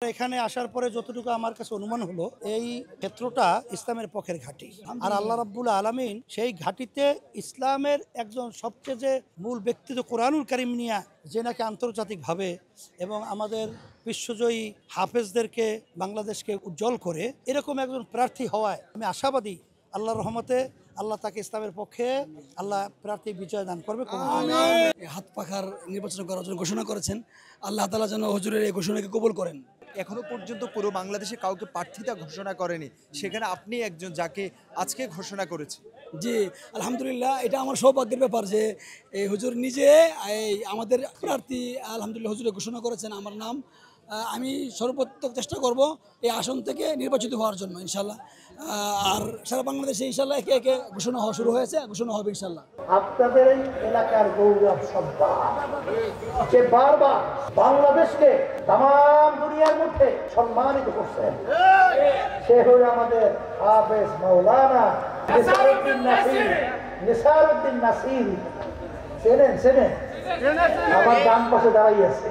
এখানে আসার পরে যতটুকু আমার কাছে অনুমান হলো এই ক্ষেত্রটা ইসলামের পক্ষের ঘাঁটি আর আল্লাহ রাব্বুল আলামিন সেই ঘাঁটিতে ইসলামের একজন সবচেয়ে যে মূল ব্যক্তিত্ব কোরআনুল কারীম নিয়ে যে নাকি আন্তর্জাতিকভাবে এবং আমাদের বিশ্বজয়ী হাফেজদেরকে বাংলাদেশকে উজ্জ্বল করে এরকম একজন প্রার্থী হওয়ায় আমি আশাবাদী আল্লাহর রহমতে আল্লাহ তাকে ইসলামের পক্ষে আল্লাহ প্রার্থী বিজয় দান করবে। হাত পাখার নির্বাচন করার জন্য ঘোষণা করেছেন, আল্লাহ তাআলা যেন হুজুরের এই ঘোষণাকে কবুল করেন। এখনো পর্যন্ত পুরো বাংলাদেশে কাউকে প্রার্থিতা ঘোষণা করেনি, সেখানে আপনি একজন যাকে আজকে ঘোষণা করেছে। জি আলহামদুলিল্লাহ, এটা আমার সৌভাগ্যের ব্যাপার যে এই হুজুর নিজে আমাদের প্রার্থী আলহামদুলিল্লাহ হুজুরে ঘোষণা করেছেন আমার নাম। আমি সর্বোত্তম চেষ্টা করব এই আসন থেকে নির্বাচিত হওয়ার জন্য ইনশাল্লাহ। আর সারা বাংলাদেশে ইনশাল্লাহ একে একে ঘোষণা হওয়া শুরু হয়েছে, ঘোষণা হবে ইনশাল্লাহ। আপনাদের এলাকার গৌরব সম্পদ যে বারবার বাংলাদেশকে তাম দুনিয়ার মধ্যে সম্মানিত করছেন, সে হল আমাদের হাফেজ মাওলানা নিসারউদ্দিন নাসির। চেনেন? আমার ডান পাশে দাঁড়াই আছে।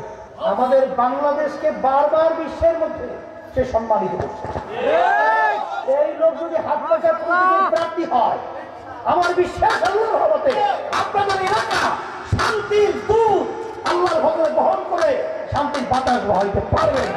আমাদের বাংলাদেশকে বারবার বিশ্বের মধ্যে সে সম্মানিত করছে। এই লোক যদি হাত পাখা প্রার্থী হয়, আমার বিশ্বাস আল্লাহর রহমতে আপনাদের এলাকা শান্তির দূত আল্লাহর ভগবান বহন করে শান্তির বাতাস বহাইতে পারবেন।